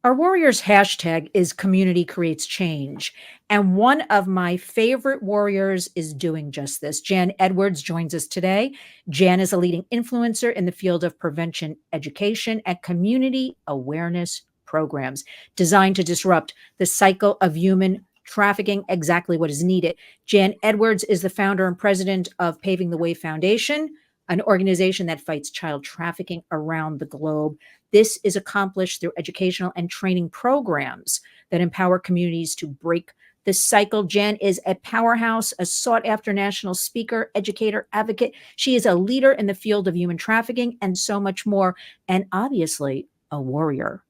Our Warriors hashtag is community creates change. And one of my favorite warriors is doing just this. Jan Edwards joins us today. Jan is a leading influencer in the field of prevention education and community awareness programs designed to disrupt the cycle of human trafficking, exactly what is needed. Jan Edwards is the founder and president of Paving the Way Foundation, an organization that fights child trafficking around the globe. This is accomplished through educational and training programs that empower communities to break the cycle. Jan is a powerhouse, a sought after national speaker, educator, advocate. She is a leader in the field of human trafficking and so much more. And obviously, a warrior.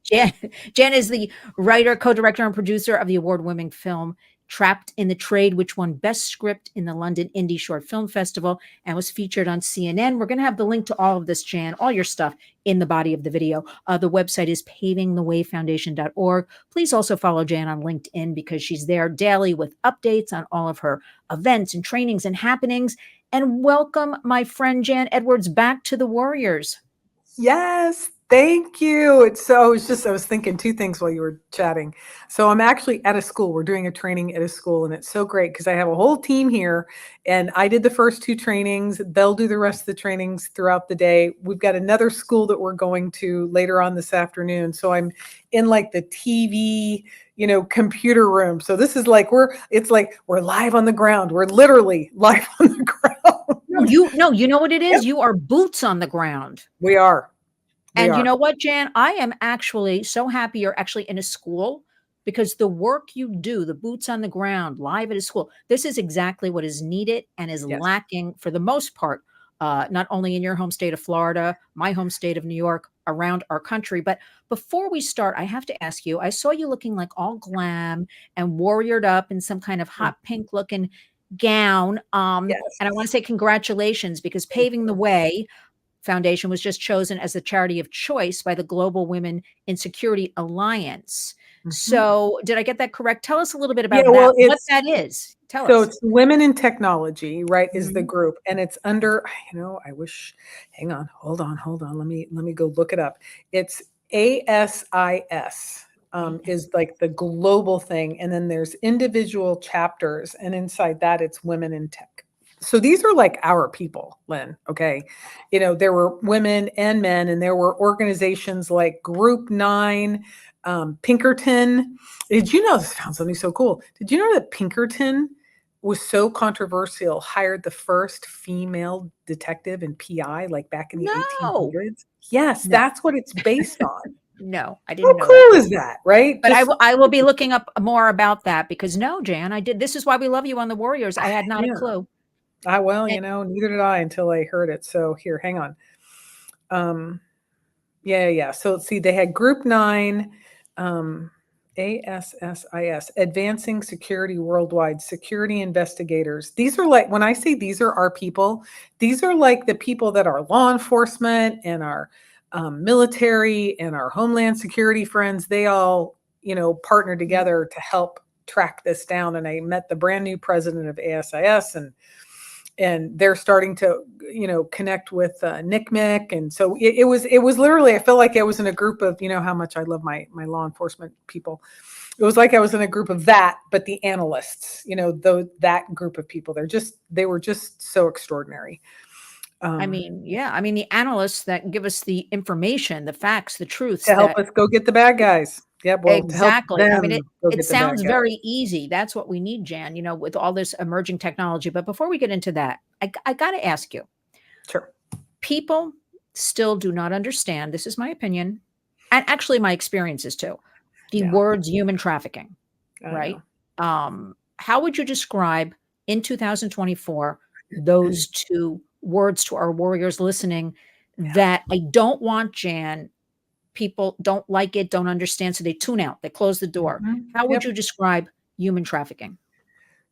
Jan, Jan is the writer, co-director, and producer of the award-winning film Trapped in the Trade, which won Best Script in the London Indie Short Film Festival and was featured on CNN. We're going to have the link to all of this, Jan, all your stuff in the body of the video. The website is pavingthewayfoundation.org. Please also follow Jan on LinkedIn because she's there daily with updates on all of her events and trainings and happenings. And welcome, my friend Jan Edwards, back to the Warriors. Yes, thank you. I was thinking two things while you were chatting. So I'm actually at a school. We're doing a training at a school, and it's so great because I have a whole team here, and I did the first two trainings. They'll do the rest of the trainings throughout the day. We've got another school that we're going to later on this afternoon. So I'm in like the TV, computer room. So this is like we're live on the ground. We're literally live on the ground. You know what it is? Yep. You are boots on the ground. We are. And you know what, Jan? I am actually so happy you're actually in a school because the work you do, the boots on the ground, live at a school, this is exactly what is needed and is lacking for the most part, not only in your home state of Florida, my home state of New York, around our country. But before we start, I have to ask you, I saw you looking like all glam and warriored up in some kind of hot pink looking gown. And I want to say congratulations because Paving the Way Foundation was just chosen as the charity of choice by the Global Women in Security Alliance. So did I get that correct? Tell us a little bit about that, what that is. Tell us. So it's Women in Technology, right, is the group. And it's under, hang on, hold on. Let me go look it up. It's ASIS. Is like the global thing. And then there's individual chapters. And inside that, it's Women in Tech. So these are like our people, Lynn. Okay. There were women and men, and there were organizations like Group 9, Pinkerton. Did you know, this found something so cool. Did you know that Pinkerton was so controversial, hired the first female detective and PI like back in the 1800s? Yes, that's what it's based on. No, I didn't know. How cool is that, right? But I will be looking up more about that because Jan, I did. This is why we love you on the Warriors. I had not a clue. Neither did I until I heard it. So here, hang on. So let's see, they had Group 9, ASSIS, Advancing Security Worldwide, Security Investigators. These are like, when I say these are our people, these are like the people that are law enforcement and our military and our Homeland Security friends. They all, partner together to help track this down. And I met the brand new president of ASIS, and they're starting to, connect with NCMEC. And so it was literally, I felt like I was in a group of, how much I love my law enforcement people. It was like I was in a group of that, but the analysts, that group of people, they were just so extraordinary. The analysts that give us the information, the facts, the truths. To help us go get the bad guys. Yep. Well, exactly. It sounds very easy. That's what we need, Jan, with all this emerging technology. But before we get into that, I got to ask you. Sure. People still do not understand, this is my opinion, and actually my experiences too, the words human trafficking, right? How would you describe in 2024 those two words to our warriors listening that I don't want, Jan? People don't like it, don't understand, so they tune out, they close the door. How would you describe human trafficking?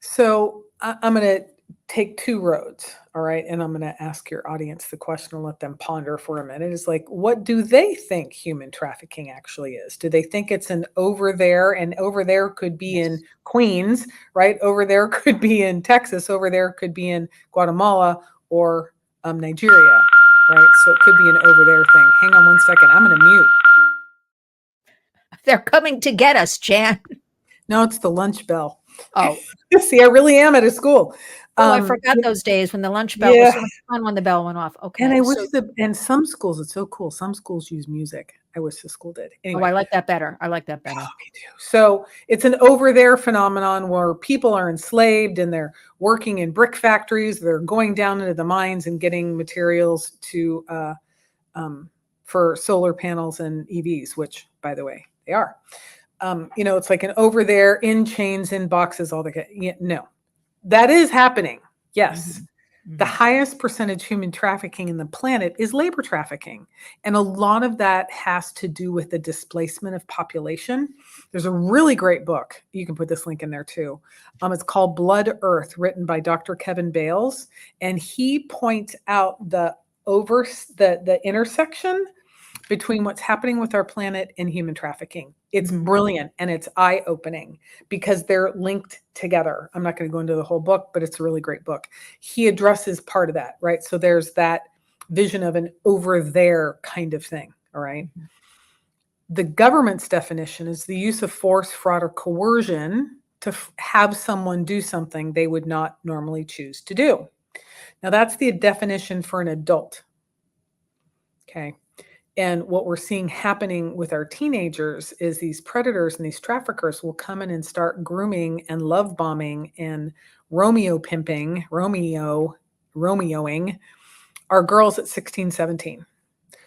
So I'm going to take two roads, all right? And I'm going to ask your audience the question and let them ponder for a minute. It's like, what do they think human trafficking actually is? Do they think it's an over there, and over there could be in Queens, right? Over there could be in Texas, over there could be in Guatemala or Nigeria, right? So it could be an over there thing. Hang on one second. I'm going to mute. They're coming to get us, Jan. No, it's the lunch bell. Oh, See, I really am at a school. I forgot those days when the lunch bell was Yeah. so much fun when the bell went off. And Okay. I So, wish and some schools, it's so cool. Some schools use music. I wish the school did. oh, Anyway. I like that better. I like that better. Oh, me too. So it's an over there phenomenon where people are enslaved and they're working in brick factories. They're going down into the mines and getting materials to for solar panels and EVs, which, by the way, they are. It's like an over there in chains, in boxes, all the no, that is happening. Yes. The highest percentage human trafficking in the planet is labor trafficking. And a lot of that has to do with the displacement of population. There's a really great book. You can put this link in there too. It's called Blood Earth, written by Dr. Kevin Bales. And he points out the intersection between what's happening with our planet and human trafficking. It's brilliant and it's eye-opening because they're linked together. I'm not going to go into the whole book, but it's a really great book. He addresses part of that, right? So there's that vision of an over there kind of thing, all right? The government's definition is the use of force, fraud, or coercion to have someone do something they would not normally choose to do. Now that's the definition for an adult, okay? And what we're seeing happening with our teenagers is these predators and these traffickers will come in and start grooming and love bombing and romeoing our girls at 16, 17.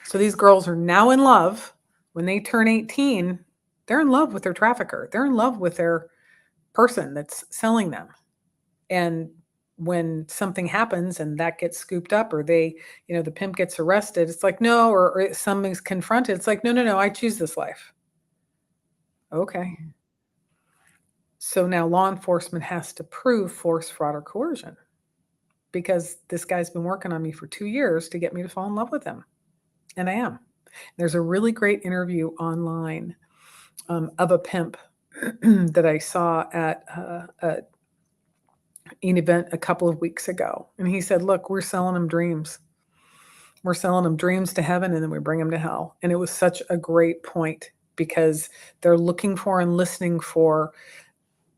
So these girls are now in love. When they turn 18, they're in love with their trafficker. They're in love with their person that's selling them. And when something happens and that gets scooped up or the pimp gets arrested, it's like, no, or something's confronted. It's like, no, I choose this life. Okay. So now law enforcement has to prove force, fraud, or coercion because this guy's been working on me for 2 years to get me to fall in love with him. And I am. There's a really great interview online of a pimp that I saw at an event a couple of weeks ago. And he said, look, we're selling them dreams. We're selling them dreams to heaven and then we bring them to hell. And it was such a great point because they're looking for and listening for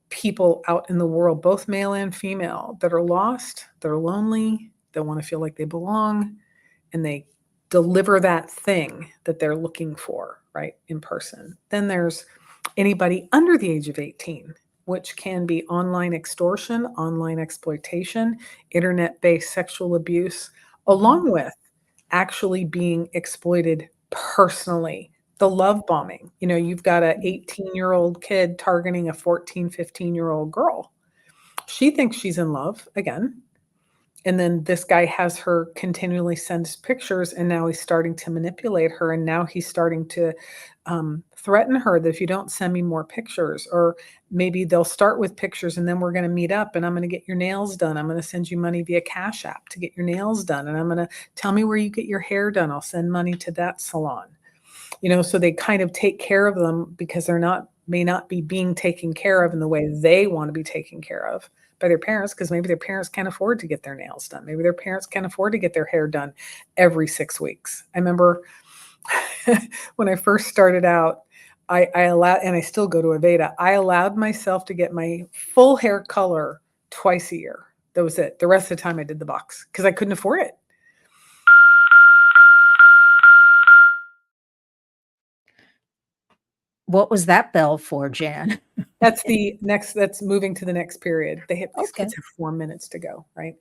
people out in the world, both male and female, that are lost, that are lonely, that want to feel like they belong, and they deliver that thing that they're looking for, right, in person. Then there's anybody under the age of 18, which can be online extortion, online exploitation, internet-based sexual abuse, along with actually being exploited personally. The love bombing. You've got an 18-year-old kid targeting a 14, 15-year-old girl. She thinks she's in love again. And then this guy has her continually send pictures, and now he's starting to manipulate her. And now he's starting to threaten her that if you don't send me more pictures, or maybe they'll start with pictures and then we're going to meet up and I'm going to get your nails done. I'm going to send you money via Cash App to get your nails done. And I'm going to tell me where you get your hair done. I'll send money to that salon. So they kind of take care of them because may not be being taken care of in the way they want to be taken care of by their parents, because maybe their parents can't afford to get their nails done. Maybe their parents can't afford to get their hair done every 6 weeks. I remember when I first started out, I allowed, and I still go to Aveda, I allowed myself to get my full hair color twice a year. That was it. The rest of the time I did the box because I couldn't afford it. What was that bell for, Jan? That's moving to the next period. These kids have 4 minutes to go, right?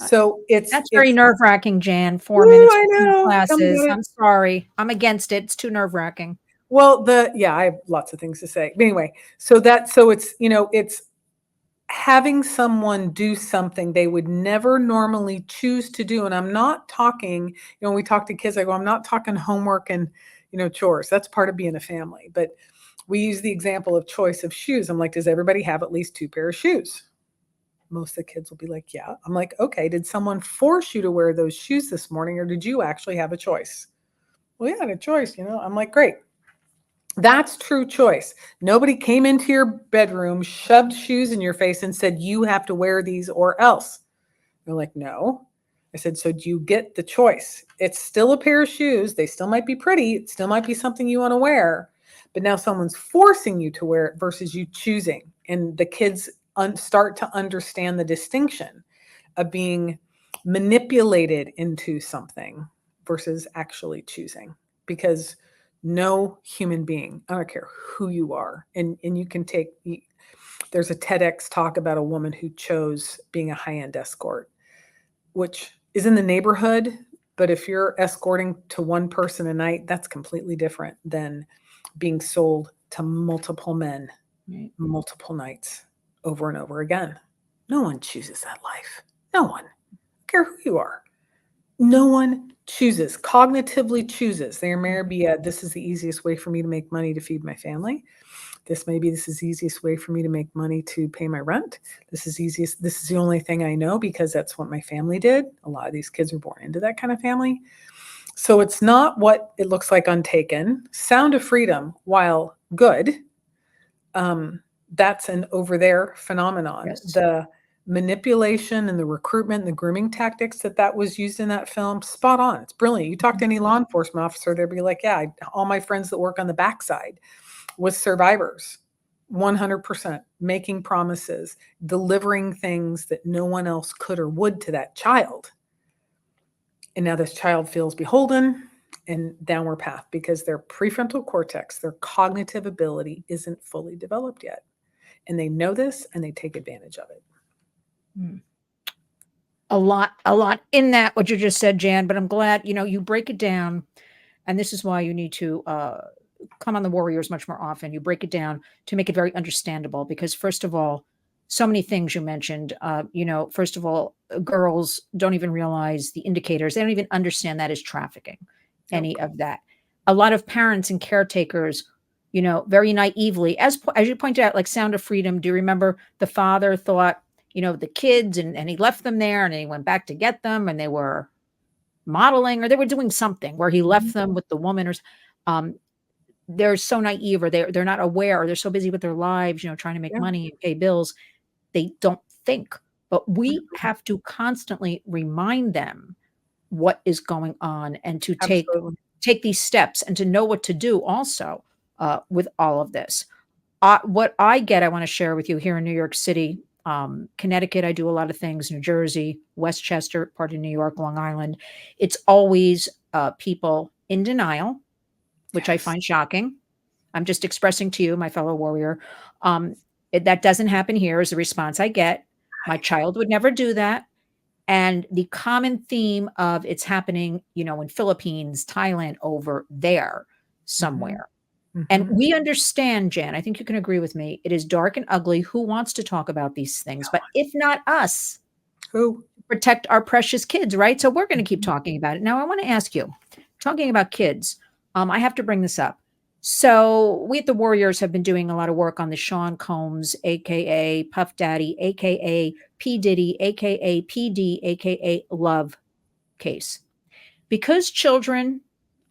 So that's very nerve-wracking, Jan. 4 Ooh, minutes I know. classes. I'm sorry. I'm against it. It's too nerve-wracking. Well, I have lots of things to say. But anyway, so it's having someone do something they would never normally choose to do. And I'm not talking, when we talk to kids, I go, I'm not talking homework and, chores. That's part of being a family. But we use the example of choice of shoes. I'm like, does everybody have at least 2 pairs of shoes? Most of the kids will be like, yeah. I'm like, okay, did someone force you to wear those shoes this morning, or did you actually have a choice? Well, yeah, I had a choice, I'm like, great. That's true choice. Nobody came into your bedroom, shoved shoes in your face and said, you have to wear these or else. They're like, no. I said, so do you get the choice? It's still a pair of shoes. They still might be pretty. It still might be something you want to wear, but now someone's forcing you to wear it versus you choosing. And the kids start to understand the distinction of being manipulated into something versus actually choosing, because no human being, I don't care who you are, and you can take, there's a TEDx talk about a woman who chose being a high-end escort, which is in the neighborhood, but if you're escorting to one person a night, that's completely different than being sold to multiple men, Right. multiple nights, over and over again. No one chooses that life. No one. I don't care who you are. No one chooses, cognitively chooses. There may be this is the easiest way for me to make money to feed my family. This is the easiest way for me to make money to pay my rent. This is the only thing I know because that's what my family did. A lot of these kids are born into that kind of family. So it's not what it looks like on Taken. Sound of Freedom, while good, that's an over there phenomenon. Yes. The manipulation and the recruitment and the grooming tactics that was used in that film, spot on. It's brilliant. You talk to any law enforcement officer, they'll be like, yeah, all my friends that work on the backside was survivors, 100%, making promises, delivering things that no one else could or would to that child. And now this child feels beholden and downward path because their prefrontal cortex, their cognitive ability isn't fully developed yet. And they know this and they take advantage of it. A lot in that, what you just said, Jan, but I'm glad, you break it down. And this is why you need to come on the Warriors much more often. You break it down to make it very understandable because, first of all, so many things you mentioned. First of all, girls don't even realize the indicators. They don't even understand that is trafficking, any of that. A lot of parents and caretakers, very naively, as you pointed out, like Sound of Freedom. Do you remember the father thought, the kids and he left them there and he went back to get them and they were modeling or they were doing something where he left them with the woman, or they're so naive or they're not aware or they're so busy with their lives, trying to make money and pay bills. They don't think, but we have to constantly remind them what is going on and to take these steps and to know what to do also with all of this. What I want to share with you here in New York City, Connecticut, I do a lot of things, New Jersey, Westchester, part of New York, Long Island. It's always people in denial, which I find shocking. I'm just expressing to you, my fellow warrior. That doesn't happen here is the response I get. My child would never do that. And the common theme of it's happening, in Philippines, Thailand, over there somewhere. And we understand, Jan, I think you can agree with me. It is dark and ugly. Who wants to talk about these things? But if not us, who protect our precious kids, right? So we're going to keep talking about it. Now, I want to ask you, talking about kids, I have to bring this up. So we at the Warriors have been doing a lot of work on the Sean Combs, a.k.a. Puff Daddy, a.k.a. P. Diddy, a.k.a. PD, a.k.a. Love case. Because children,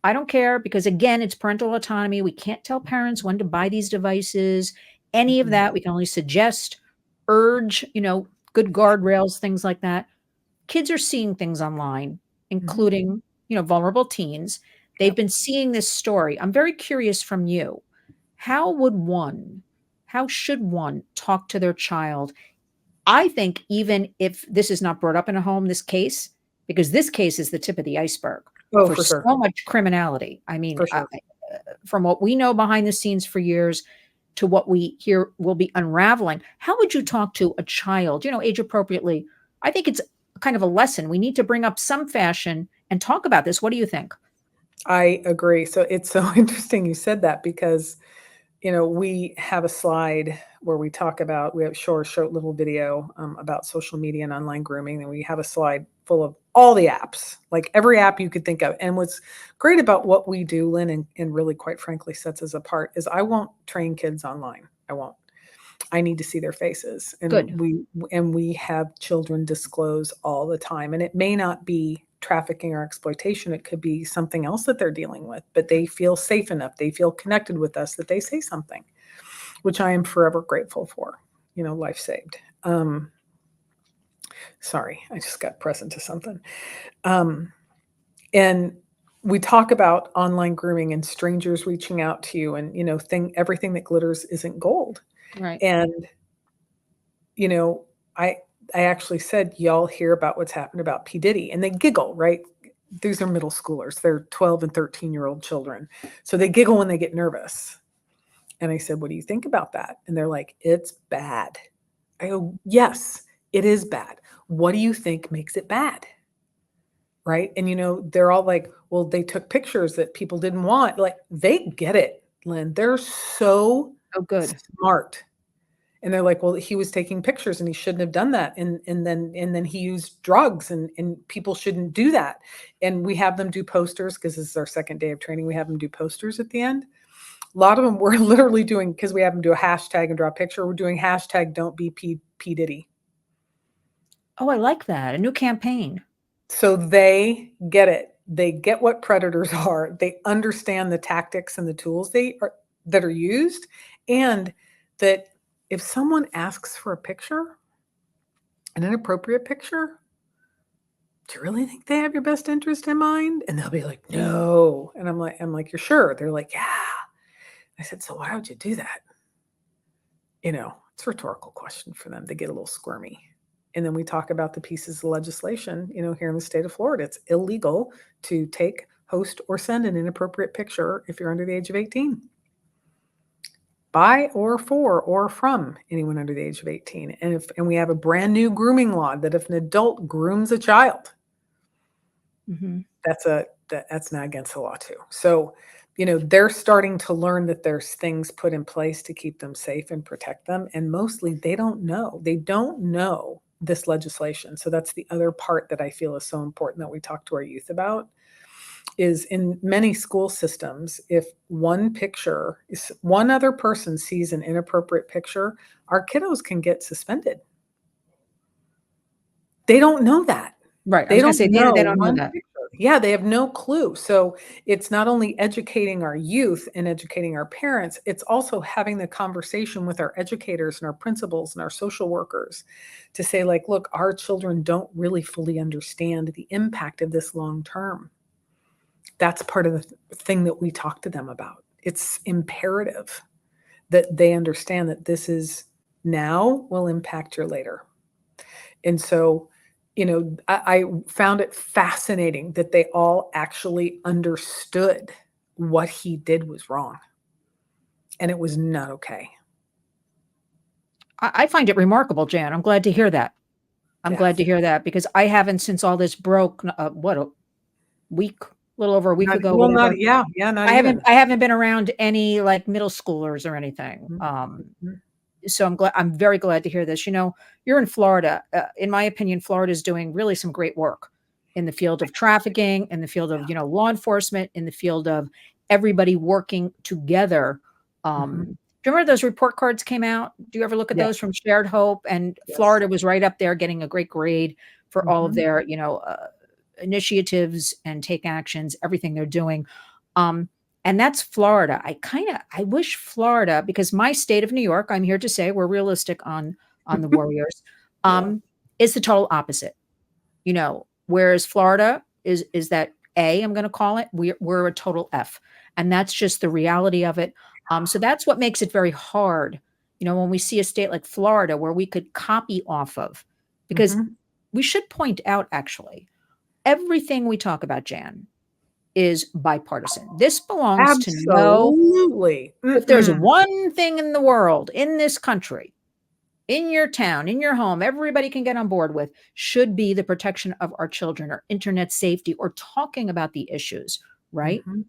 I don't care, because again, it's parental autonomy. We can't tell parents when to buy these devices, any of that. We can only suggest, urge, good guardrails, things like that. Kids are seeing things online, including, vulnerable teens. They've been seeing this story. I'm very curious from you. How should one talk to their child? I think even if this is not brought up in a home, this case, because this case is the tip of the iceberg for sure. so much criminality. I mean, Sure. from what we know behind the scenes for years to what we hear will be unraveling. How would you talk to a child, age appropriately? I think it's kind of a lesson. We need to bring up some fashion and talk about this. What do you think? I agree. So it's so interesting you said that because, we have a slide where we talk about, we have short little video about social media and online grooming. And we have a slide full of all the apps, like every app you could think of. And what's great about what we do, Lynn, and really quite frankly sets us apart is I won't train kids online. I won't. I need to see their faces. And Good. we have children disclose all the time. And it may not be trafficking or exploitation. It could be something else that they're dealing with, but they feel safe enough. They feel connected with us that they say something, which I am forever grateful for, life saved. Sorry, I just got present to something. And we talk about online grooming and strangers reaching out to you and, everything that glitters isn't gold. Right. And, you know, I I actually said, y'all hear about what's happened about P. Diddy, and they giggle, right? These are middle schoolers. They're 12 and 13-year-old children. So they giggle when they get nervous. And I said, what do you think about that? And they're like, it's bad. I go, yes, it is bad. What do you think makes it bad? Right. And, they're all like, well, they took pictures that people didn't want. Like, they get it, Lynn. They're so Oh, good. smart. And they're like, well, he was taking pictures and he shouldn't have done that. And then he used drugs and people shouldn't do that. And we have them do posters because this is our second day of training. We have them do posters at the end. A lot of them we're literally doing, because we have them do a hashtag and draw a picture. We're doing hashtag don't be P Diddy. Oh, I like that. A new campaign. So they get it. They get what predators are. They understand the tactics and the tools that are used, and that if someone asks for a picture, an inappropriate picture, do you really think they have your best interest in mind? And they'll be like, no. And I'm like, you're sure? They're like, yeah. I said, so why would you do that? It's a rhetorical question for them. They get a little squirmy. And then we talk about the pieces of legislation, here in the state of Florida. It's illegal to take, host, or send an inappropriate picture if you're under the age of 18. By or for or from anyone under the age of 18. And we have a brand new grooming law that if an adult grooms a child, that's not against the law too. So, they're starting to learn that there's things put in place to keep them safe and protect them. And mostly they don't know. They don't know this legislation. So that's the other part that I feel is so important that we talk to our youth about, is in many school systems, if one other person sees an inappropriate picture, our kiddos can get suspended. They don't know that. Right. I They was going don't to say know they don't know one that. picture. Yeah, they have no clue. So it's not only educating our youth and educating our parents, it's also having the conversation with our educators and our principals and our social workers to say, like, look, our children don't really fully understand the impact of this long term. That's part of the thing that we talk to them about. It's imperative that they understand that this is now will impact your later. And so, I found it fascinating that they all actually understood what he did was wrong. And it was not okay. I find it remarkable, Jan. I'm glad to hear that. I'm glad Yes. to hear that because I haven't, since all this broke, what, a week, a little over a week ago, whatever. Yeah, not even. I haven't been around any like middle schoolers or anything. Mhm. So I'm very glad to hear this. You're in Florida. In my opinion, Florida is doing really some great work in the field of trafficking, in the field of, law enforcement, in the field of everybody working together. Mhm. Do you remember those report cards came out? Do you ever look at Yes. those from Shared Hope? And Yes. Florida was right up there getting a great grade for all of Mhm. their, initiatives and take actions, everything they're doing. Um, and that's Florida. I wish Florida, because my state of New York, I'm here to say we're realistic on the Warriors, Yeah. is the total opposite. Whereas Florida is that I'm going to call it, we're a total F. And that's just the reality of it. So that's what makes it very hard, when we see a state like Florida where we could copy off of, because Mhm. we should point out actually, everything we talk about, Jan, is bipartisan. This belongs to Absolutely. if there's Mm-mm. one thing in the world, in this country, in your town, in your home, everybody can get on board with, should be the protection of our children or internet safety or talking about the issues, right? Mhm.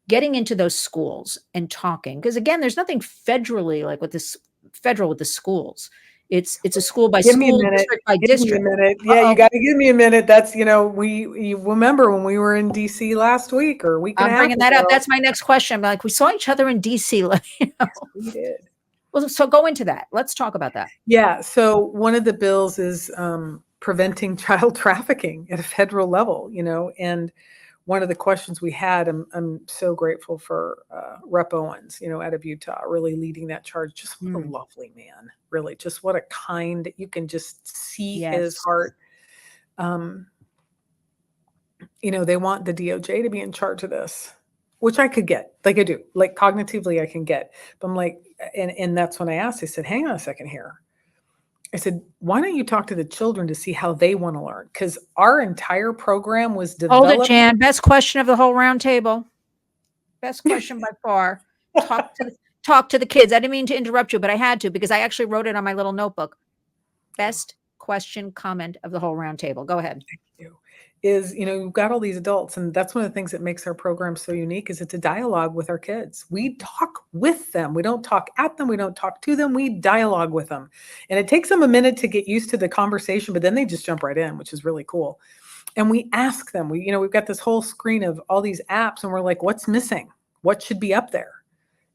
Getting into those schools and talking. Because again, there's nothing federally like with this federal with the schools. It's a school by Give me a school, minute. district by Give me a district. minute. Yeah, you Uh-oh. gotta give me a minute. That's, you remember when we were in DC last week or a week and a I'm half bringing that up. ago? That's my next question. I'm like, we saw each other in DC. Yes, we did. Well, so go into that. Let's talk about that. Yeah. So one of the bills is preventing child trafficking at a federal level, and one of the questions we had, I'm so grateful for Rep. Owens, out of Utah, really leading that charge. Just what a Mm, lovely man, really. Just what a kind, you can just see his yes. heart. Um, they want the DOJ to be in charge of this, which I could get. Like I do, like cognitively I can get. But I'm like, and that's when I asked, I said, hang on a second here. I said, why don't you talk to the children to see how they want to learn? Because our entire program was Hold it, developed. Jan. Best question of the whole round table. Best question by far. Talk to the kids. I didn't mean to interrupt you, but I had to because I actually wrote it on my little notebook. Best question comment of the whole round table. Go ahead. Is, you've got all these adults, and that's one of the things that makes our program so unique is it's a dialogue with our kids. We talk with them. We don't talk at them. We don't talk to them. We dialogue with them. And it takes them a minute to get used to the conversation, but then they just jump right in, which is really cool. And we ask them, we've got this whole screen of all these apps, and we're like, what's missing? What should be up there?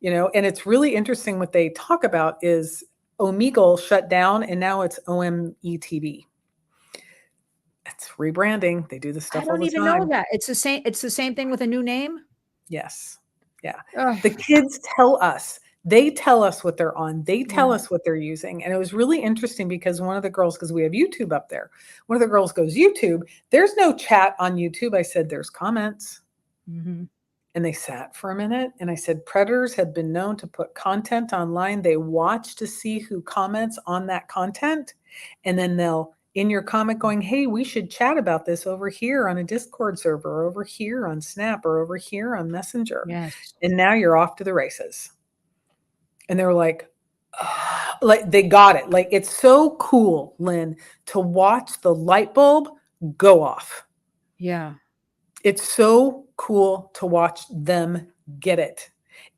And it's really interesting. What they talk about is Omegle shut down, and now it's OMETV. It's rebranding. They do this stuff all the time. I don't even know that. It's the same thing with a new name. Yes. Yeah. Ugh. The kids tell us. They tell us what they're on. They tell us what they're using. And it was really interesting because one of the girls, because we have YouTube up there, one of the girls goes, YouTube, there's no chat on YouTube. I said, there's comments. Mm-hmm. And they sat for a minute. And I said, predators have been known to put content online. They watch to see who comments on that content. And then they'll, in your comment going, hey, we should chat about this over here on a Discord server, or over here on Snap, or over here on Messenger. Yes. And now you're off to the races. And they were like they got it. Like, it's so cool, Lynn, to watch the light bulb go off. Yeah. It's so cool to watch them get it.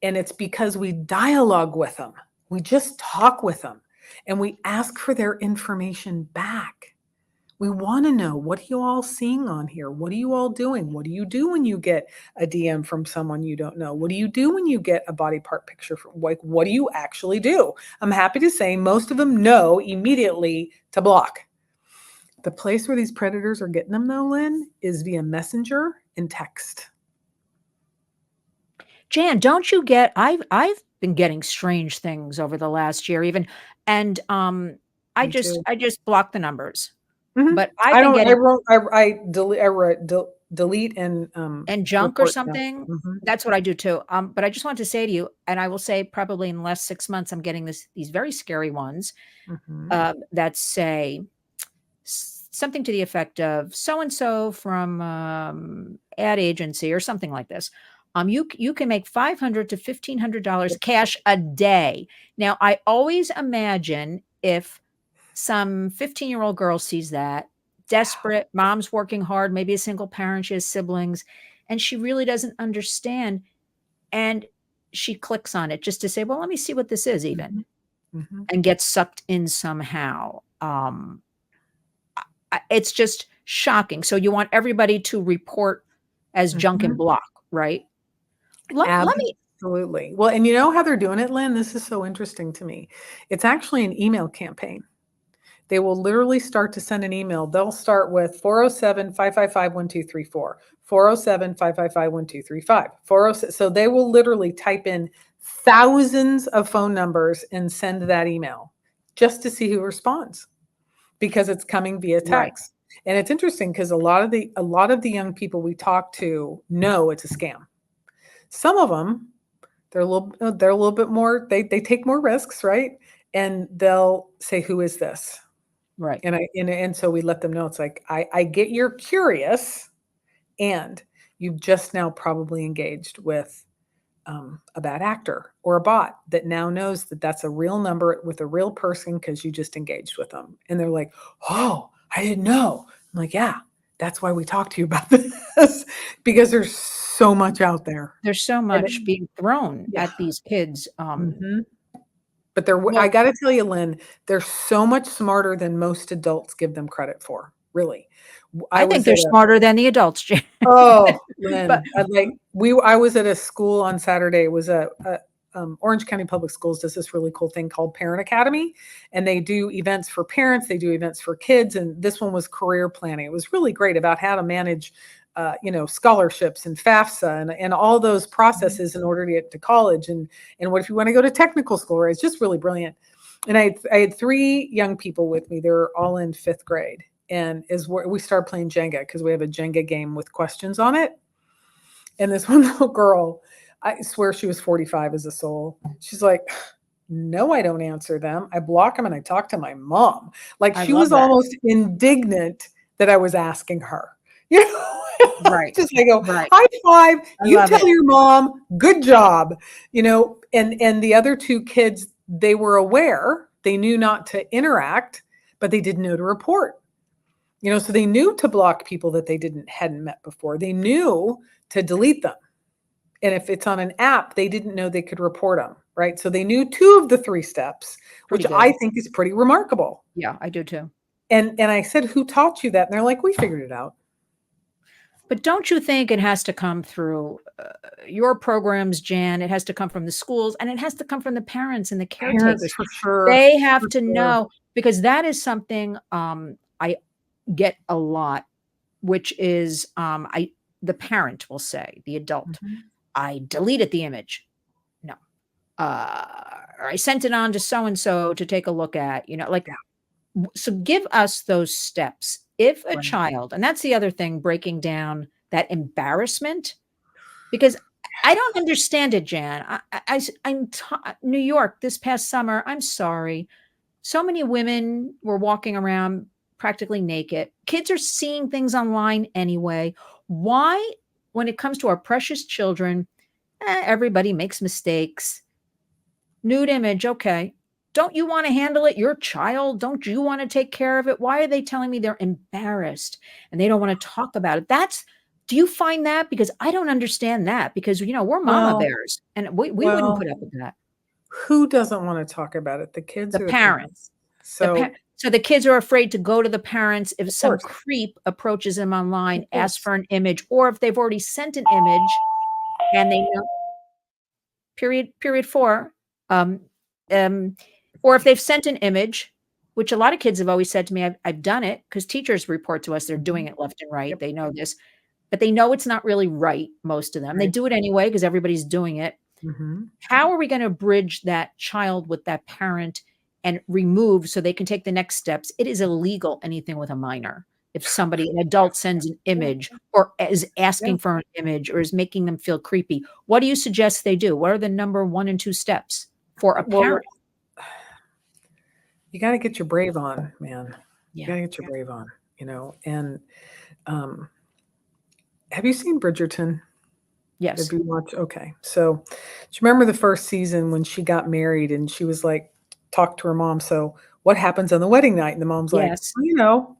And it's because we dialogue with them. We just talk with them. And we ask for their information back. We want to know, what are you all seeing on here? What are you all doing? What do you do when you get a DM from someone you don't know? What do you do when you get a body part picture? What do you actually do? I'm happy to say most of them know immediately to block. The place where these predators are getting them, though, Lynn, is via Messenger and text. Jan, don't you get? I've been getting strange things over the last year, even, and I just block the numbers. Mm-hmm. But I wrote delete and junk or something. Mm-hmm. That's what I do too. But I just want to say to you, and I will say probably in the last 6 months, I'm getting these very scary ones that say something to the effect of so and so from ad agency or something like this. You can make $500 to $1,500 cash a day. Now, I always imagine if some 15-year-old girl sees that, desperate, mom's working hard, maybe a single parent, she has siblings, and she really doesn't understand, and she clicks on it just to say, well, let me see what this is even, and gets sucked in somehow. It's just shocking. So you want everybody to report as junk and block, right? Absolutely. Well, and you know how they're doing it, Lynn? This is so interesting to me. It's actually an email campaign. They will literally start to send an email. They'll start with 407-555-1234, 407-555-1235, 407. So they will literally type in thousands of phone numbers and send that email just to see who responds, because it's coming via text. Right. And it's interesting because a lot of the young people we talk to know it's a scam. Some of them, they're a little bit more, they take more risks, right? And they'll say, who is this? Right. And so we let them know, it's like, I get you're curious, and you've just now probably engaged with a bad actor or a bot that now knows that that's a real number with a real person because you just engaged with them. And they're like, oh, I didn't know. I'm like, yeah, that's why we talk to you about this, because there's so much out there. There's so much being thrown at these kids. But I got to tell you, Lynn, they're so much smarter than most adults give them credit for. Really, I think they're smarter than the adults, Jan. Oh, Lynn, I was at a school on Saturday. It was Orange County Public Schools does this really cool thing called Parent Academy, and they do events for parents. They do events for kids, and this one was career planning. It was really great about how to manage scholarships and FAFSA and all those processes in order to get to college. And what if you want to go to technical school, right? It's just really brilliant. And I had 3 young people with me. They're all in 5th grade. and we started playing Jenga because we have a Jenga game with questions on it. And this one little girl, I swear she was 45 as a soul. She's like, no, I don't answer them. I block them and I talk to my mom. Like I she love was that. almost indignant that I was asking her. You know, Right. just I go, Right. high five. I You love tell it. your mom, good job. You know, and the other two kids, they were aware. They knew not to interact, but they didn't know to report. You know, so they knew to block people that they hadn't met before. They knew to delete them. And if it's on an app, they didn't know they could report them, right? So they knew 2 of the 3 steps, Pretty which good. I think is pretty remarkable. Yeah, I do too. And I said, who taught you that? And they're like, we figured it out. But don't you think it has to come through your programs, Jan? It has to come from the schools, and it has to come from the parents and the Parents caretakers. for sure. They have For to sure. know, because that is something I get a lot, which is the parent will say, the adult, Mhm. I deleted the image. No. Or I sent it on to so and so to take a look at, like, Yeah. so give us those steps. If a Right. child, and that's the other thing, breaking down that embarrassment, because I don't understand it, Jan. I'm New York this past summer. I'm sorry. So many women were walking around practically naked. Kids are seeing things online anyway. Why, when it comes to our precious children, everybody makes mistakes. Nude image, okay. Don't you want to handle it? Your child, don't you want to take care of it? Why are they telling me they're embarrassed and they don't want to talk about it? Do you find that? Because I don't understand that, because, we're mama Well, bears and we wouldn't well, put up with that. who doesn't want to talk about it? The kids The or the parent, parents? So, so the kids are afraid to go to the parents if of some course, creep approaches them online, of asks course. for an image, or if they've already sent an image and they know period 4, um, um, or if they've sent an image, which a lot of kids have always said to me, I've done it, because teachers report to us they're doing Mhm. it left and right. Yep. They know this, but they know it's not really right, most of them. They Right. do it anyway because everybody's doing it. Mhm. How are we gonna bridge that child with that parent and remove, so they can take the next steps? It is illegal, anything with a minor. If an adult sends an Yeah. image or is Yeah. asking for an image or is making them feel creepy, what do you suggest they do? What are the number 1 and 2 steps for a Well, parent? you got to get your brave on, man. You got Yeah. to get your brave on, and um, have you seen Bridgerton? Have Yes. you watched? Okay. So, do you remember the first season when she got married and she was like, talk to her mom. So, what happens on the wedding night? And the mom's like, Yes. well,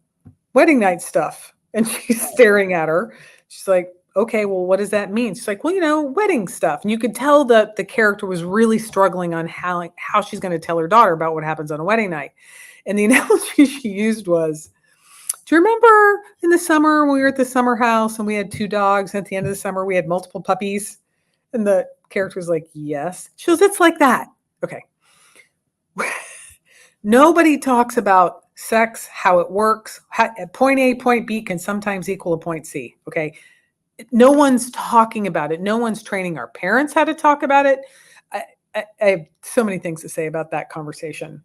wedding night stuff. And she's staring at her. She's like, okay, well, what does that mean? She's like, well, wedding stuff. And you could tell that the character was really struggling on how she's going to tell her daughter about what happens on a wedding night. And the analogy she used was, do you remember in the summer when we were at the summer house and we had 2 dogs? And at the end of the summer, we had multiple puppies. And the character was like, yes. She goes, it's like that. Okay. Nobody talks about sex, how it works. Point A, point B can sometimes equal a point C. Okay. No one's talking about it. No one's training our parents how to talk about it. I have so many things to say about that conversation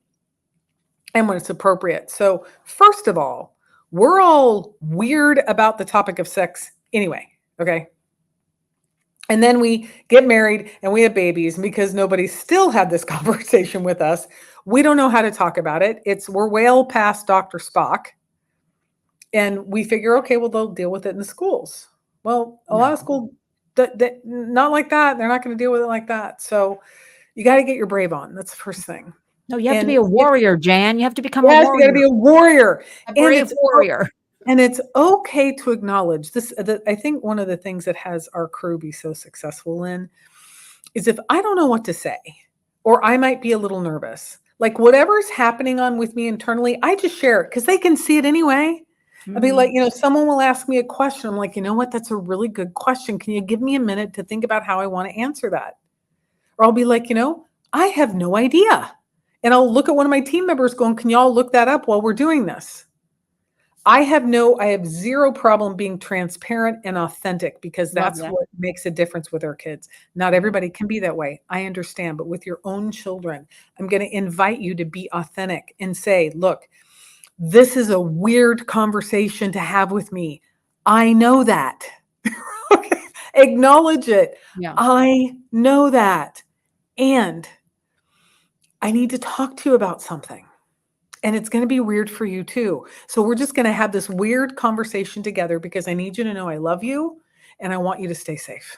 and when it's appropriate. So, first of all, we're all weird about the topic of sex anyway. Okay. And then we get married and we have babies, and because nobody still had this conversation with us, we don't know how to talk about it. We're well past Dr. Spock. And we figure, okay, well, they'll deal with it in the schools. Well, a lot of No. schools, not like that. They're not going to deal with it like that. So you got to get your brave on. That's the first thing. No, you have to And be a warrior, Jan. You have to become a yes, you got to warrior, be a warrior. a And brave warrior. it's okay to acknowledge this. I think one of the things that has our crew be so successful, Lynn, is if I don't know what to say, or I might be a little nervous, like whatever's happening on with me internally, I just share it because they can see it anyway. I'll be like, Mhm. someone will ask me a question. I'm like, you know what? That's a really good question. Can you give me a minute to think about how I want to answer that? Or I'll be like, I have no idea. And I'll look at one of my team members going, can y'all look that up while we're doing this? I have zero problem being transparent and authentic because Love that's that. what makes a difference with our kids. Not everybody can be that way. I understand. But with your own children, I'm going to invite you to be authentic and say, look, This is a weird conversation to have with me. I know that. Acknowledge it. Yeah. I know that. And I need to talk to you about something. And it's going to be weird for you too. So we're just going to have this weird conversation together because I need you to know I love you and I want you to stay safe.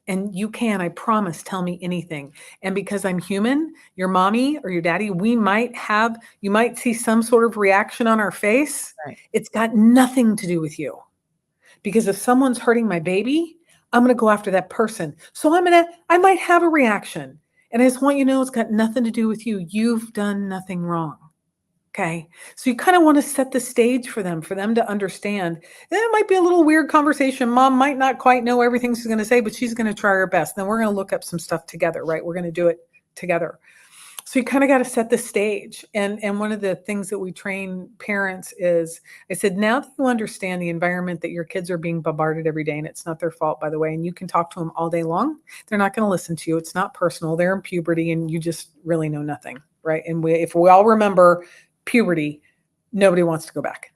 And you can, I promise, tell me anything. And because I'm human, your mommy or your daddy, you might see some sort of reaction on our face. Right. It's got nothing to do with you. Because if someone's hurting my baby, I'm going to go after that person. So I might have a reaction. And I just want you to know it's got nothing to do with you. You've done nothing wrong. Okay. So you kind of want to set the stage for them to understand. And it might be a little weird conversation. Mom might not quite know everything she's going to say, but she's going to try her best. Then we're going to look up some stuff together, right? We're going to do it together. So you kind of got to set the stage. And one of the things that we train parents is, I said, now that you understand the environment that your kids are being bombarded every day, and it's not their fault, by the way, and you can talk to them all day long, they're not going to listen to you. It's not personal. They're in puberty and you just really know nothing, right? And if we all remember puberty, nobody wants to go back.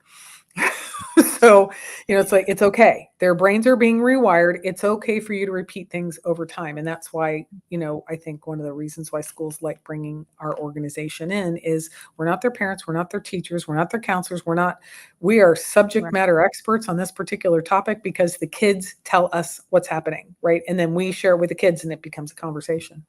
So, it's like, it's okay. Their brains are being rewired. It's okay for you to repeat things over time. And that's why, I think one of the reasons why schools like bringing our organization in is we're not their parents. We're not their teachers. We're not their counselors. We are subject matter experts on this particular topic because the kids tell us what's happening, right? And then we share it with the kids and it becomes a conversation.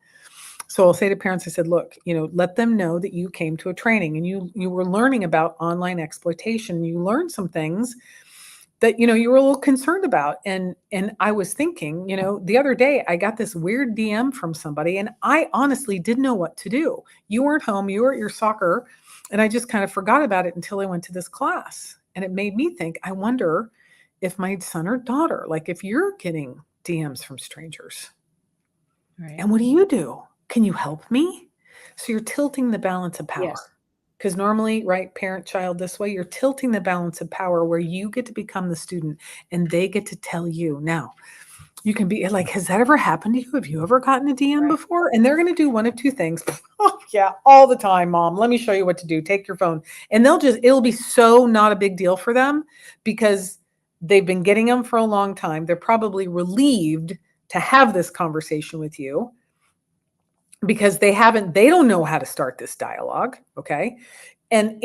So I'll say to parents, I said, look, let them know that you came to a training and you were learning about online exploitation. You learned some things that, you were a little concerned about. And I was thinking, the other day I got this weird DM from somebody and I honestly didn't know what to do. You weren't home, you were at your soccer. And I just kind of forgot about it until I went to this class. And it made me think, I wonder if my son or daughter, like if you're getting DMs from strangers, Right. And what do? Can you help me? So you're tilting the balance of power. Yes. Because normally, right, parent-child this way, you're tilting the balance of power where you get to become the student and they get to tell you. Now, you can be like, has that ever happened to you? Have you ever gotten a DM before? And they're going to do one of two things. Oh, yeah, all the time, Mom. Let me show you what to do. Take your phone. And it'll be so not a big deal for them because they've been getting them for a long time. They're probably relieved to have this conversation with you because they don't know how to start this dialogue. Okay. And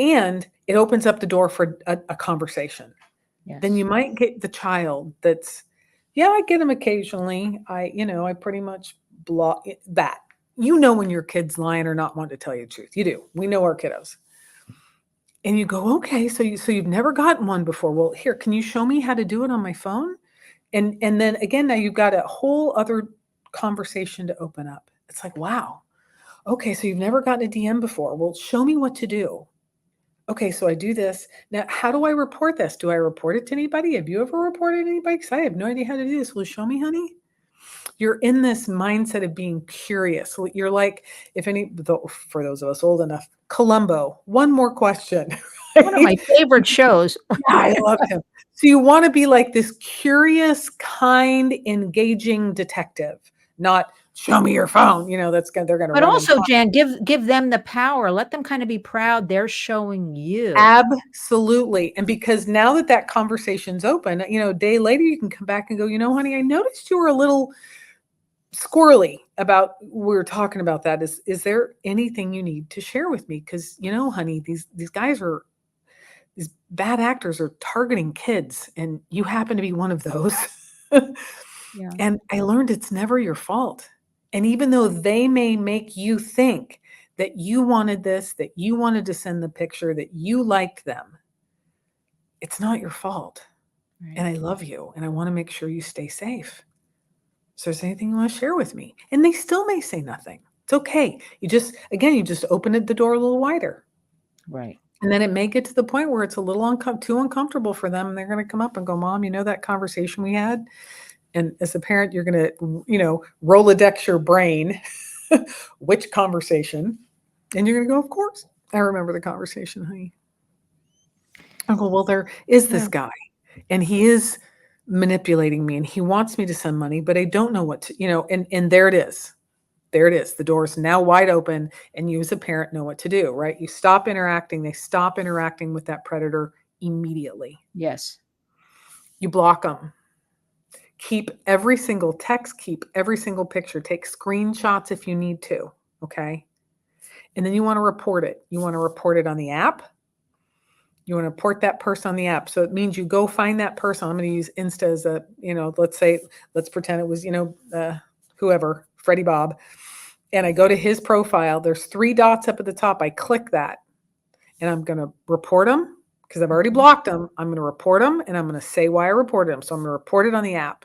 it opens up the door for a conversation. Yes. Then you might get the child that's, I get them occasionally. I pretty much block that. When your kid's lying or not wanting to tell you the truth. You do. We know our kiddos. And you go, okay, so you've never gotten one before. Well, here, can you show me how to do it on my phone? And then again, now you've got a whole other conversation to open up. It's like, wow. Okay, so you've never gotten a DM before. Well, show me what to do. Okay, so I do this. Now, how do I report this? Do I report it to anybody? Have you ever reported anybody? Because I have no idea how to do this. Will you show me, honey? You're in this mindset of being curious. You're like, for those of us old enough, Columbo, one more question. One of my favorite shows. I love him. So you want to be like this curious, kind, engaging detective, not show me your phone. They're going to. But also, Jan, give them the power. Let them kind of be proud. They're showing you. Absolutely. And because now that conversation's open, a day later, you can come back and go, honey, I noticed you were a little squirrely about, we were talking about that. Is there anything you need to share with me? Because, honey, these guys these bad actors are targeting kids and you happen to be one of those. Yeah. And I learned it's never your fault. And even though they may make you think that you wanted this, that you wanted to send the picture, that you liked them, it's not your fault. Right. And I love you. And I want to make sure you stay safe. So is there anything you want to share with me? And they still may say nothing. It's okay. You just open the door a little wider. Right. And then it may get to the point where it's a little too uncomfortable for them. And they're going to come up and go, Mom, that conversation we had? And as a parent, you're going to, Rolodex your brain, which conversation? And you're going to go, of course. I remember the conversation, honey. I go, well, there is this guy and he is manipulating me and he wants me to send money, but I don't know what to, and there it is. There it is. The door is now wide open, and you as a parent know what to do, right? You stop interacting. They stop interacting with that predator immediately. Yes. You block them. Keep every single text, keep every single picture, take screenshots if you need to, okay? And then you want to report it. You want to report it on the app. You want to report that person on the app. So it means you go find that person. I'm going to use Insta as a, let's pretend it was, whoever, Freddie Bob. And I go to his profile. There's 3 dots up at the top. I click that and I'm going to report them because I've already blocked them. I'm going to report them and I'm going to say why I reported them. So I'm going to report it on the app.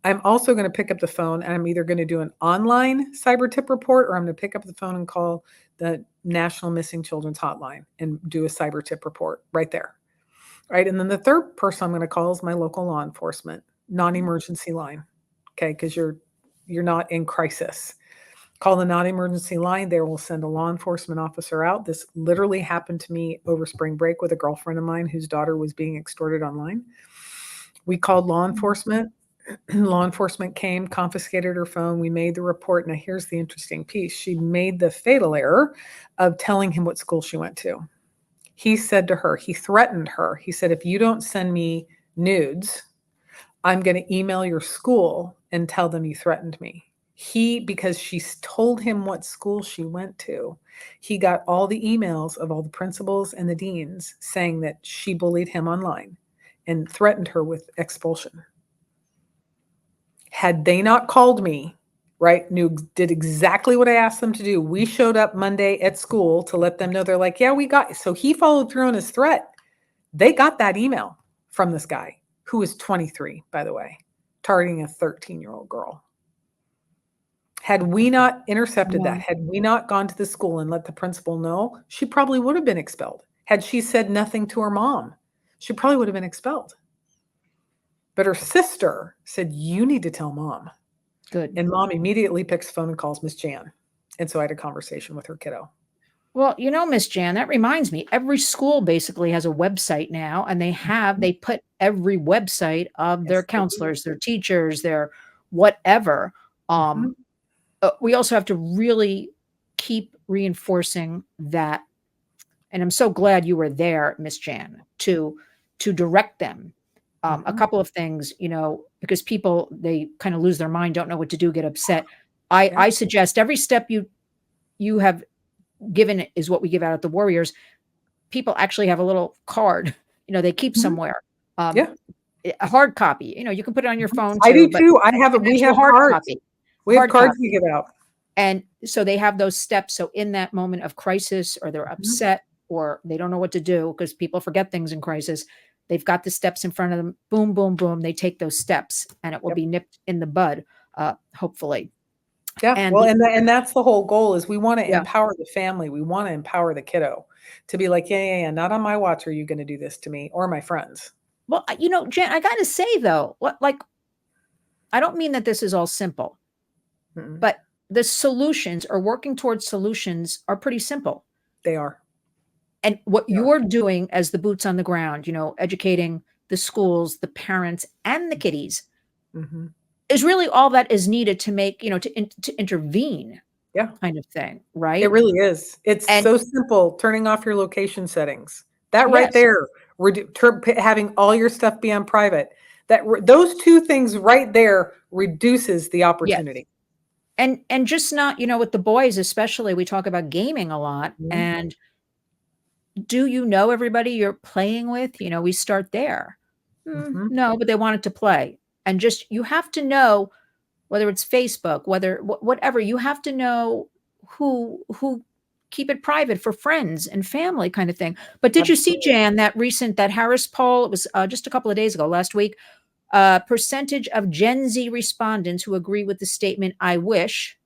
I'm also going to pick up the phone and I'm either going to do an online cyber tip report or I'm going to pick up the phone and call the National Missing Children's Hotline and do a cyber tip report right there. Right. And then the third person I'm going to call is my local law enforcement, non-emergency line. Okay. Because you're not in crisis. Call the non-emergency line. They will send a law enforcement officer out. This literally happened to me over spring break with a girlfriend of mine whose daughter was being extorted online. We called law enforcement. Law enforcement came, confiscated her phone. We made the report. Now, here's the interesting piece. She made the fatal error of telling him what school she went to. He said to her, he threatened her. He said, if you don't send me nudes, I'm going to email your school and tell them you threatened me. Because she told him what school she went to, he got all the emails of all the principals and the deans saying that she bullied him online and threatened her with expulsion. Had they not called me, right, did exactly what I asked them to do. We showed up Monday at school to let them know. They're like, yeah, we got. So he followed through on his threat. They got that email from this guy who is 23, by the way, targeting a 13-year-old girl. Had we not intercepted that, had we not gone to the school and let the principal know, she probably would have been expelled. Had she said nothing to her mom, she probably would have been expelled. But her sister said, you need to tell mom. Good. And mom immediately picks the phone and calls Miss Jan. And so I had a conversation with her kiddo. Well, Miss Jan, that reminds me, every school basically has a website now, and they put every website of their counselors, their teachers, their whatever. We also have to really keep reinforcing that. And I'm so glad you were there, Miss Jan, to direct them. A couple of things, because people, they kind of lose their mind, don't know what to do, get upset. I suggest every step you have given is what we give out at the Warriors. People actually have a little card, they keep somewhere. A hard copy, you can put it on your phone too. I do too. I have it. We have hard cards. copy. We have cards we give out. And so they have those steps. So in that moment of crisis, or they're upset, or they don't know what to do because people forget things in crisis, they've got the steps in front of them. Boom, boom, boom. They take those steps and it will be nipped in the bud, hopefully. Yeah. And that's the whole goal is we want to empower the family. We want to empower the kiddo to be like, yeah. Not on my watch are you going to do this to me or my friends. Well, Jen, I got to say though, I don't mean that this is all simple, but the solutions or working towards solutions are pretty simple. They are. And what you're doing as the boots on the ground, educating the schools, the parents, and the kiddies is really all that is needed to make, to intervene. Kind of thing, right? It really is. It's so simple. Turning off your location settings. That right there, having all your stuff be on private. Those 2 things right there reduces the opportunity. And just not, with the boys especially, we talk about gaming a lot. And do you know everybody you're playing with? We start there. No, but they wanted to play. And just, you have to know, whether it's Facebook, whatever, you have to know who keep it private for friends and family kind of thing. But did you see, Jan, that Harris poll? It was just a couple of days ago, last week. Percentage of Gen Z respondents who agree with the statement, I wish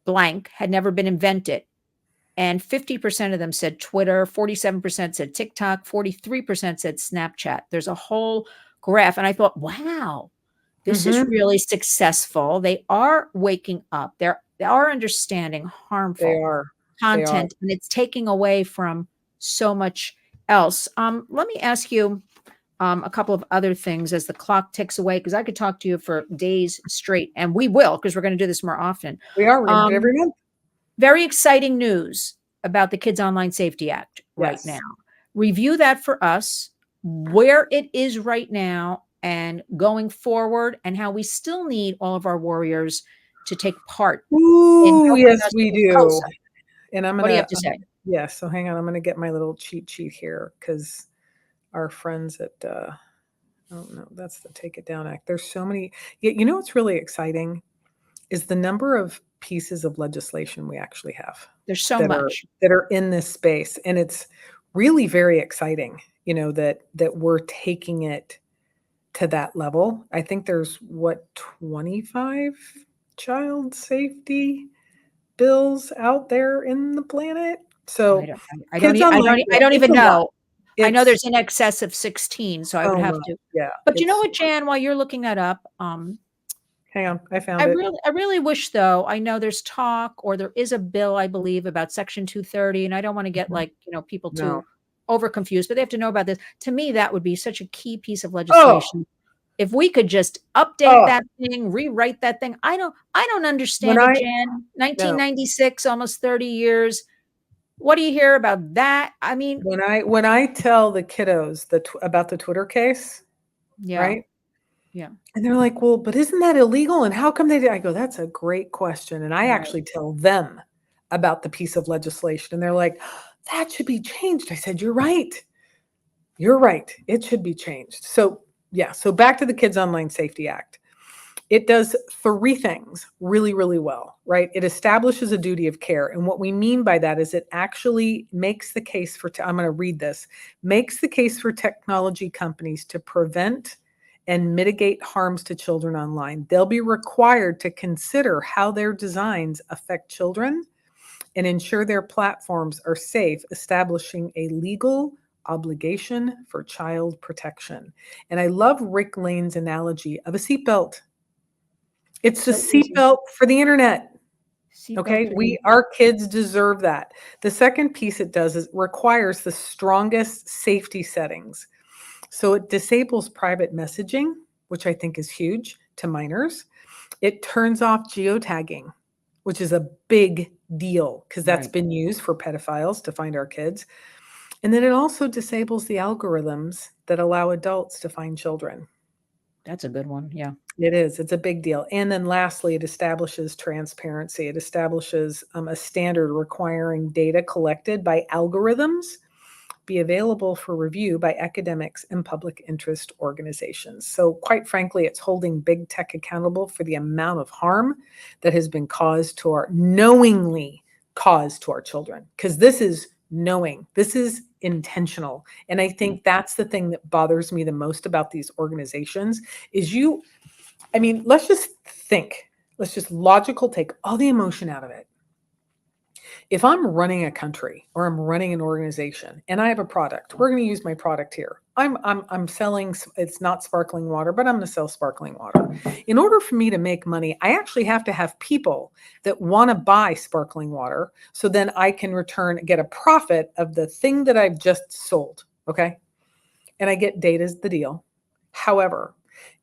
blank had never been invented. And 50% of them said Twitter, 47% said TikTok, 43% said Snapchat. There's a whole graph. And I thought, wow, this is really successful. They are waking up. They are understanding harmful content, and it's taking away from so much else. Let me ask you, a couple of other things as the clock ticks away, because I could talk to you for days straight, and we will, because we're going to do this more often. We're going to do it every month. Very exciting news about the Kids Online Safety Act right now. Review that for us, where it is right now and going forward, and how we still need all of our warriors to take part. Ooh, yes, we do. And I'm going to, what do you have to say? Yeah, so hang on. I'm going to get my little cheat sheet here, because our friends at, oh no, that's the Take It Down Act. There's so many. You know what's really exciting is the number of pieces of legislation we actually have. There's so much that are in this space, and it's really very exciting, you know, that we're taking it to that level. I think there's 25 child safety bills out there in the planet. So I don't even know. I know there's in excess of 16, so I would have to. Yeah. But you know what, Jan, while you're looking that up, hang on, I found it. I really wish, though, I know there's talk, or there is a bill, I believe, about Section 230, and I don't want to get people too over confused, but they have to know about this. To me, that would be such a key piece of legislation. If we could just update that thing, rewrite that thing. I don't understand it, Jan. 1996, almost 30 years. What do you hear about that? I mean, when I tell the kiddos about the Twitter case, right? Yeah. And they're like, well, but isn't that illegal? And how come they did? I go, that's a great question. And I actually tell them about the piece of legislation. And they're like, that should be changed. I said, you're right. You're right. It should be changed. So yeah. So back to the Kids Online Safety Act. It does three things really, really well, right? It establishes a duty of care. And what we mean by that is it actually makes the case for, I'm going to read this, makes the case for technology companies to prevent and mitigate harms to children online. They'll be required to consider how their designs affect children and ensure their platforms are safe, establishing a legal obligation for child protection. And I love Rick Lane's analogy of a seatbelt. It's the seatbelt for the internet. Okay, our kids deserve that. The second piece it does is it requires the strongest safety settings. So it disables private messaging, which I think is huge, to minors. It turns off geotagging, which is a big deal because that's been used for pedophiles to find our kids. And then it also disables the algorithms that allow adults to find children. That's a good one. Yeah. It is. It's a big deal. And then lastly, it establishes transparency. It establishes a standard requiring data collected by algorithms be available for review by academics and public interest organizations. So quite frankly, it's holding big tech accountable for the amount of harm that has been knowingly caused to our children. Because this is knowing, this is intentional. And I think that's the thing that bothers me the most about these organizations is let's just think, let's just logical take all the emotion out of it. If I'm running a country or I'm running an organization and I have a product, we're going to use my product here. I'm selling, it's not sparkling water, but I'm going to sell sparkling water. In order for me to make money, I actually have to have people that want to buy sparkling water. So then I can get a profit of the thing that I've just sold. Okay. And I get data as the deal. However,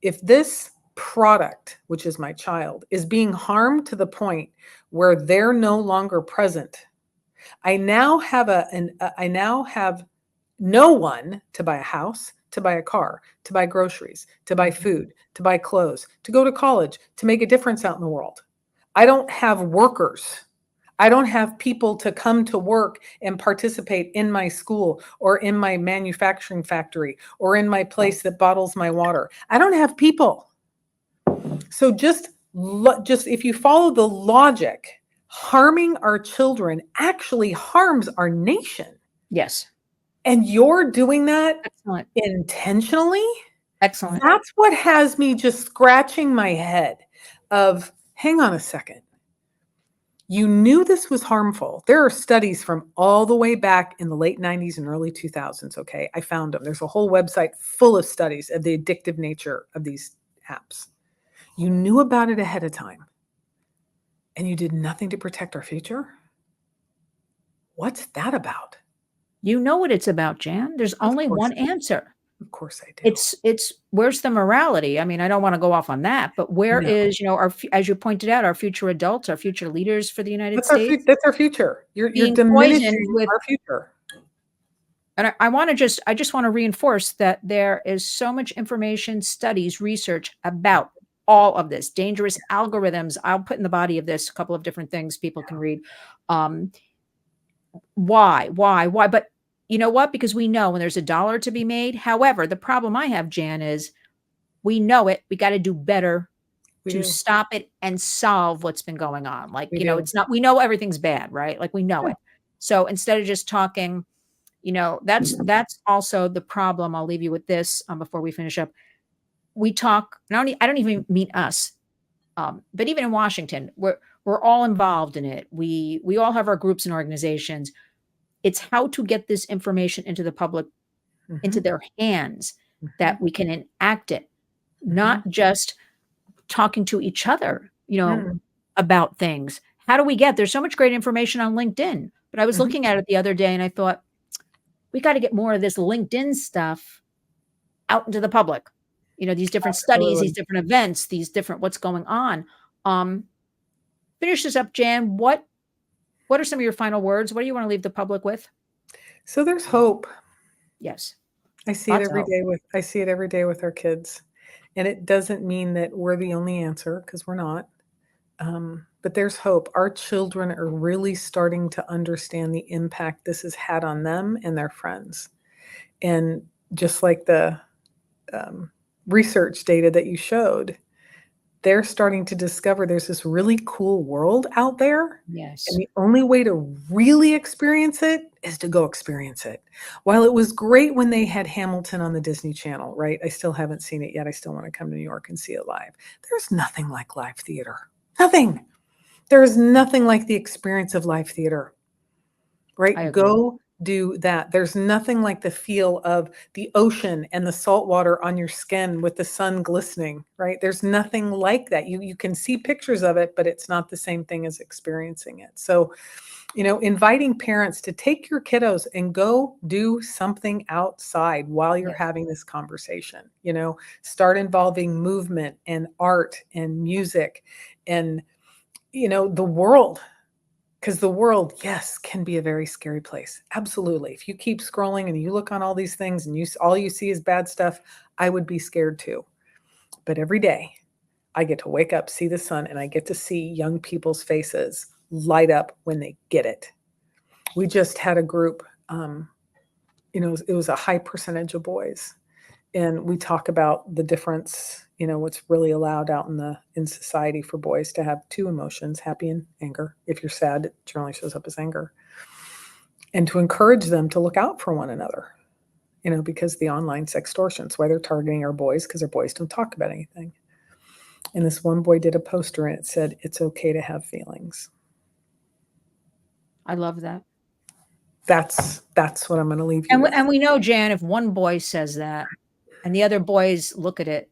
if this product, which is my child, is being harmed to the point where they're no longer present, I now have no one to buy a house, to buy a car, to buy groceries, to buy food, to buy clothes, to go to college, to make a difference out in the world. I don't have workers. I don't have people to come to work and participate in my school or in my manufacturing factory or in my place that bottles my water. I don't have people. So just if you follow the logic, harming our children actually harms our nation. Yes. And you're doing that intentionally? Excellent. That's what has me just scratching my head of, hang on a second. You knew this was harmful. There are studies from all the way back in the late 90s and early 2000s, okay? I found them. There's a whole website full of studies of the addictive nature of these apps. You knew about it ahead of time, and you did nothing to protect our future? What's that about? You know what it's about, Jan. There's only one answer. Of course I do. It's where's the morality? I mean, I don't want to go off on that, but where No. is, as you pointed out, our future adults, our future leaders for the United States That's our future. You're being poisoned diminishing with, our future. and I just want to reinforce that there is so much information, studies, research about all of this, dangerous algorithms. I'll put in the body of this a couple of different things people can read. Um, why? But you know what? Because we know when there's a dollar to be made. However, the problem I have, Jan, is we know it. We got to do better We to do. stop it and solve what's been going on. Like, We do. it's not, we know everything's bad, right? Like we know Yeah. it. So instead of just talking, that's also the problem. I'll leave you with this before we finish up. We talk, I don't even mean us, but even in Washington, we're all involved in it. We all have our groups and organizations. It's how to get this information into the public, into Mhm. their hands, Mhm. that we can enact it, Mhm. not just talking to each other, Mm. about things. How do we get there's so much great information on LinkedIn, but I was Mhm. looking at it the other day and I thought, we got to get more of this LinkedIn stuff out into the public. These different studies, these Absolutely. different events, these different what's going on. Um, Finish this up, Jan. What are some of your final words? What do you want to leave the public with? So there's hope. Yes, I see it lots of every hope. day with our kids. And it doesn't mean that we're the only answer, because we're not. But there's hope. Our children are really starting to understand the impact this has had on them and their friends. And just like the um, research data that you showed, they're starting to discover there's this really cool world out there. And Yes. the only way to really experience it is to go experience it. While it was great when they had Hamilton on the Disney Channel, right? I still haven't seen it yet. I still want to come to New York and see it live. There's nothing like live theater. Nothing. There is nothing like the experience of live theater, I right? agree. Go do that. There's nothing like the feel of the ocean and the salt water on your skin with the sun glistening, right? There's nothing like that. You can see pictures of it, but it's not the same thing as experiencing it. So, inviting parents to take your kiddos and go do something outside while you're Yes. having this conversation. Start involving movement and art and music and the world, because the world, yes, can be a very scary place. Absolutely. If you keep scrolling and you look on all these things and all you see is bad stuff, I would be scared too. But every day I get to wake up, see the sun, and I get to see young people's faces light up when they get it. We just had a group, it was a high percentage of boys. And we talk about the difference, what's really allowed out in society for boys to have two emotions, happy and anger. If you're sad, it generally shows up as anger. And to encourage them to look out for one another, because the online sextortion, it's why they're targeting our boys, because our boys don't talk about anything. And this one boy did a poster and it said, "It's okay to have feelings." I love that. That's what I'm going to leave you with. And we know, Jan, if one boy says that and the other boys look at it,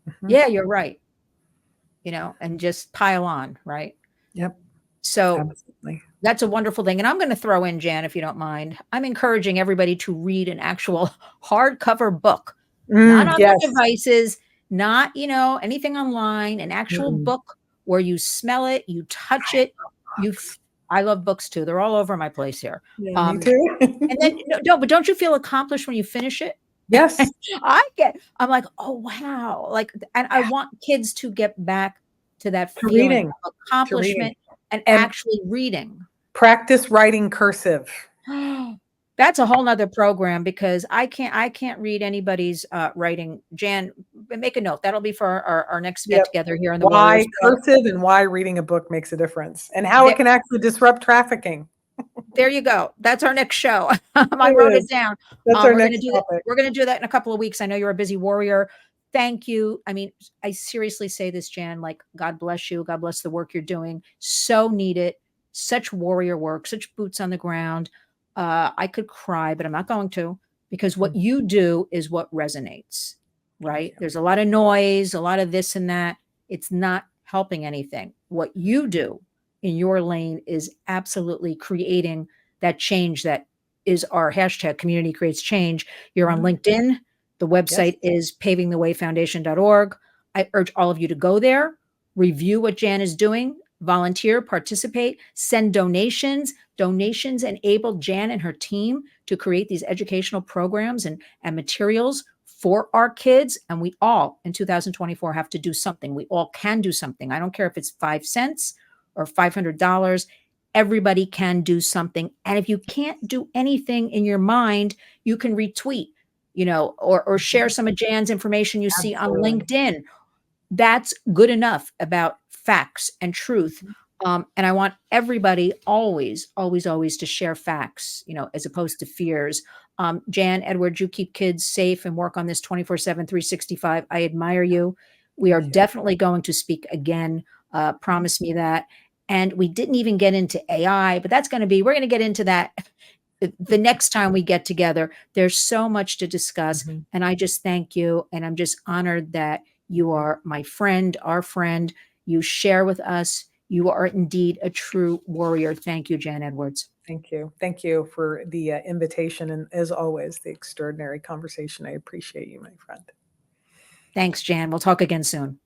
Mhm. yeah, you're right, and just pile on, right? Yep, So absolutely. that's a wonderful thing. And I'm going to throw in, Jan, if you don't mind, I'm encouraging everybody to read an actual hardcover book, not on their Yes. devices, not, anything online, an actual Mm-mm. book where you smell it, you touch it. I love books too. They're all over my place here. Yeah, me Um, too. and then, no, but don't you feel accomplished when you finish it? Yes. I'm like, oh, wow. Like, and I want kids to get back to that To feeling reading, of to reading. accomplishment and And actually reading. practice writing cursive. That's a whole nother program because I can't read anybody's writing. Jan, make a note. That'll be for our next get Yep. together here in the Why Warriors Club. cursive and why reading a book makes a difference, and how it There, can actually disrupt trafficking. there you go. That's our next show. I wrote It it is. down. That's our We're gonna next do that. topic. We're gonna do that in a couple of weeks. I know you're a busy warrior. Thank you. I mean, I seriously say this, Jan. Like, God bless you. God bless the work you're doing. So needed. Such warrior work. Such boots on the ground. I could cry, but I'm not going to, because what Mm, you do is what resonates. thank Right? you. There's a lot of noise, a lot of this and that. It's not helping anything. What you do in your lane is absolutely creating that change that is our hashtag community creates change. You're on Mhm. LinkedIn, The Yes. website is pavingthewayfoundation.org. I urge all of you to go there, review what Jan is doing, volunteer, participate, send donations. Donations enable Jan and her team to create these educational programs and materials for our kids. And we all in 2024 have to do something. We all can do something. I don't care if it's 5 cents or $500. Everybody can do something. And if you can't do anything in your mind, you can retweet, or share some of Jan's information you see on Absolutely. LinkedIn. That's good enough about facts and truth. And I want everybody always, always, always to share facts, as opposed to fears. Jan, Edward, you keep kids safe and work on this 24/7, 365. I admire you. We are Thank you. definitely going to speak again. Promise me that. And we didn't even get into AI, but we're going to get into that the next time we get together. There's so much to discuss. Mhm. And I just thank you. And I'm just honored that you are my friend, our friend. You share with us. You are indeed a true warrior. Thank you, Jan Edwards. Thank you. Thank you for the invitation and, as always, the extraordinary conversation. I appreciate you, my friend. Thanks, Jan. We'll talk again soon.